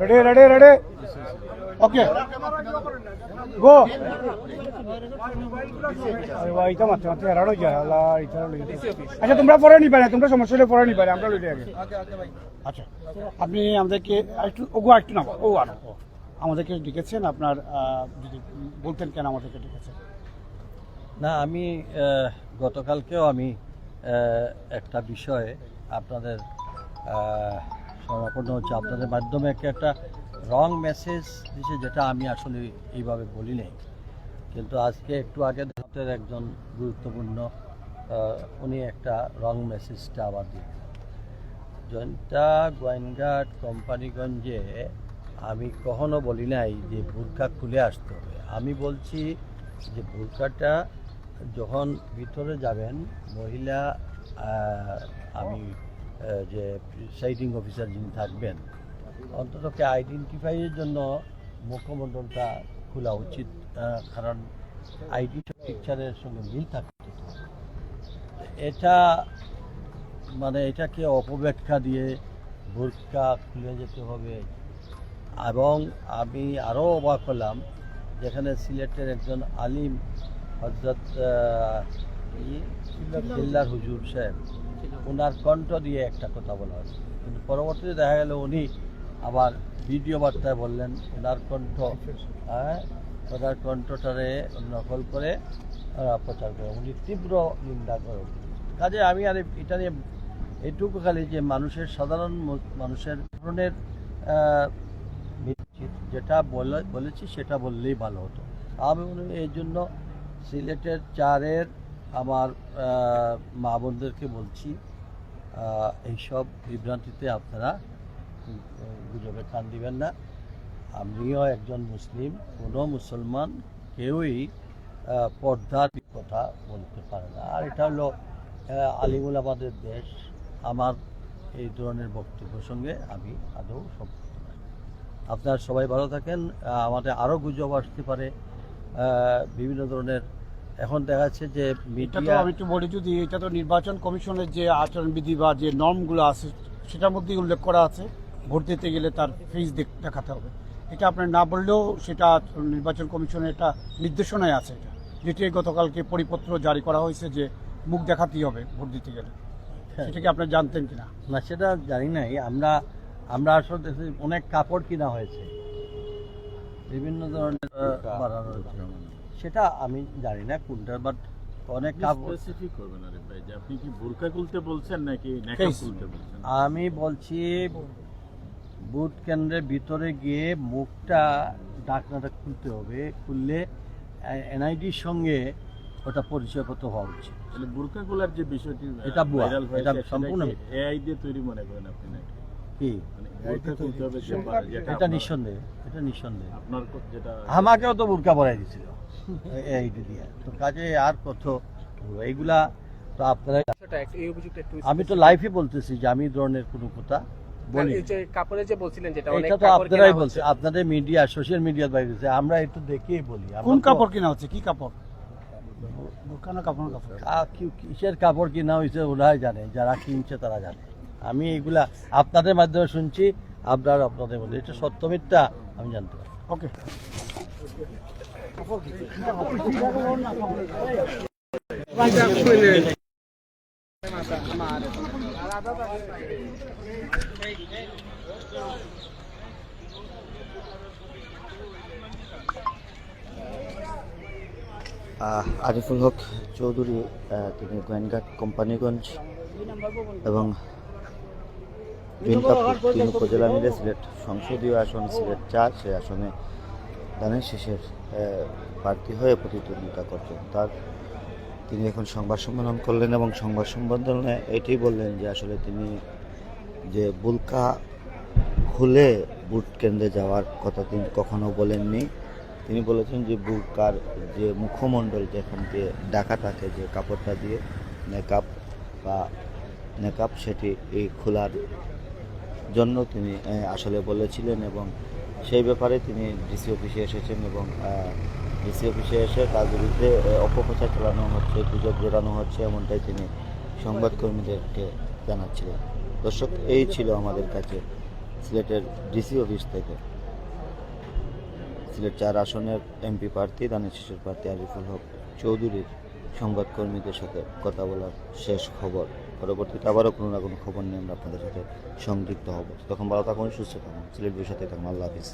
Ready ready ready okay go ইটা মাত্র মাত্র এরানো যায় আল্লাহ ইটা লইতে আচ্ছা তোমরা পরে নি পারে তোমরা সমস্যা হলে পরে নি পারে আমরা লইতে আগে আচ্ছা আপনি আমাদেরকে একটু ওগো একটু নাও ও আনো আমাদেরকে ডেকেছেন আপনার যদি বলতেন কেন আমাদেরকে ডেকেছেন না আমি গতকালকেও আমি একটা বিষয়ে আপনাদের শরণাপন্ন হচ্ছে আপনাদের মাধ্যমে একটা রং মেসেজ দিচ্ছে যেটা আমি আসলে এইভাবে বলি নাই কিন্তু আজকে একটু আগে আমাদের একজন গুরুত্বপূর্ণ উনি একটা রং মেসেজটা আবার দিলেন জয়ন্তা গোয়েনঘাট কোম্পানিগঞ্জে আমি কখনো বলি নাই যে বোরকা খুলে আসতে হবে আমি বলছি যে বোরকাটা যখন ভিতরে যাবেন মহিলা আমি যে সাইডিং অফিসার যিনি থাকবেন অন্ততকে আইডেন্টিফাইয়ের জন্য মুখমণ্ডলটা খোলা উচিত কারণ আইডি পিকচারের সঙ্গে মিল থাকতে এটা মানে এটাকে অপব্যাখ্যা দিয়ে বোরকা খুলে যেতে হবে এবং আমি আরও অবাক হলাম যেখানে সিলেটের একজন আলিম হজরত জিল্লার হুজুর সাহেব ওনার কণ্ঠ দিয়ে একটা কথা বলা হয়েছে কিন্তু পরবর্তীতে দেখা গেল উনি আবার ভিডিও বার্তায় বললেন ওনার কণ্ঠ ওনার কণ্ঠটারে নকল করে প্রচার করে উনি তীব্র নিন্দা করেন কাজে আমি আর এটা নিয়ে এটুকু খালি যে মানুষের সাধারণ মানুষের ধরনের যেটা বলেছি সেটা বললেই ভালো হতো আমি এই জন্য সিলেটের চারের আমার মা বোনদেরকে বলছি এইসব বিভ্রান্তিতে আপনারা গুজবে কান দিবেন না আমিও একজন মুসলিম কোনো মুসলমান কেউই পর্দার কথা বলতে পারে না আর এটা হলো আলিমুল আমাদের দেশ আমার এই ধরনের বক্তব্য সঙ্গে আমি আদৌ সম্পৃক্ত নই আপনারা সবাই ভালো থাকেন আমাদের আরও গুজব আসতে পারে বিভিন্ন ধরনের এখন দেখা যাচ্ছে যে মিডিয়া আমি একটু বলি যদি এটা তো নির্বাচন কমিশনের যে আচরণবিধি বা যে নর্মগুলো আছে সেটার মধ্যেই উল্লেখ করা আছে ভোট দিতে গেলে তার ফেস দেখাতে হবে এটা আপনার না বললেও সেটা নির্বাচন কমিশনের একটা নির্দেশনায় আছে এটা যেটি গতকালকে পরিপত্র জারি করা হয়েছে যে মুখ দেখাতেই হবে ভোট দিতে গেলে সেটা কি আপনার জানতেন কিনা না সেটা জানি নাই আমরা আসলে অনেক কাপড় কিনা হয়েছে বিভিন্ন ধরনের বাড়ানো হয়েছে সেটা আমি জানি না কোনটা বাট অনেক কাপড় স্পেসিফিক করবেন আরে ভাই যে আপনি কি বোরকা খুলতে বলছেন নাকি নেকাব খুলতে বলছেন আমি বলছি বুট কেন্দ্রের ভিতরে গিয়ে মুখটা ঢাকনাটা খুলতে হবে খুললে এনআইডির সঙ্গে ওটা পরিচয়পত্র হওয়া উচিত তাহলে বোরকা খোলার যে বিষয়টি এটা ভুয়া এটা সম্পূর্ণ এআই দিয়ে তৈরি মনে করেন আপনি নাকি কি বোরকা খুলতে হবে এটা নিঃসন্দেহে এটা নিঃসন্দেহে আপনার যেটা আমাকেও তো বোরকা পরাই দিছিল এইটা দিয়ে তো কাজে আর কত এইগুলা তো আপনারা আমি তো লাইফে বলতেছি যে আমি ধরনের কোনো কথা বলি কাপড়ে যে বলছিলেন যেটা অনেক এটা তো আপনারাই বলছেন আপনাদের মিডিয়া সোশ্যাল মিডিয়ার বাইরে আমরা একটু দেখেই বলি কোন কাপড় কিনা হচ্ছে কি কাপড় বোরকানো কাপড় কিসের কাপড় কিনা হয়েছে ওরাই জানে যারা কিনছে তারা জানে আমি এগুলা আপনাদের মাধ্যমে শুনছি আপনাদের মধ্যে এটা সত্য মিথ্যা আমি জানতে পারি ওকে আরিফুল হক চৌধুরী তিনি গোয়েনঘাট কোম্পানিগঞ্জ এবং বিনকাপুর 3 উপজেলা মিলে সিলেট সংসদীয় আসন সিলেট 4 সে আসনে দানের শেষের প্রার্থী হয়ে প্রতিদ্বন্দ্বিতা করছেন তিনি এখন সংবাদ সম্মেলন করলেন এবং সংবাদ সম্মেলনে এটাই বললেন যে আসলে তিনি যে বোরকা খুলে ভোট কেন্দ্রে যাওয়ার কথা তিনি কখনো বলেননি তিনি বলেছেন যে বোরকার যে মুখমণ্ডল যেখান দিয়ে ঢাকা থাকে যে কাপড়টা দিয়ে নেকাব সেটি এই খোলার জন্য তিনি আসলে বলেছিলেন এবং সেই ব্যাপারে তিনি ডিসি অফিসে এসেছেন এবং ডিসি অফিসে এসে তার বিরুদ্ধে অপপ্রচার চালানো হচ্ছে গুজব জোড়ানো হচ্ছে এমনটাই তিনি সংবাদকর্মীদেরকে জানাচ্ছিলেন। দর্শক, এই ছিল আমাদের কাছে সিলেটের ডিসি অফিস থেকে সিলেট 4 আসনের এমপি প্রার্থী দানের শীষের প্রার্থী আরিফুল হক চৌধুরীর সংবাদকর্মীদের সাথে কথা বলার শেষ খবর। পরবর্তীতে আবারও কোনো না কোনো খবর নিয়ে আমরা আপনাদের সাথে সংযুক্ত হব। তখন ভালো থাকুন, সুস্থ থাকুন, সিলেট বিষয়তে থাকুন। আল্লাহ হাফিজ।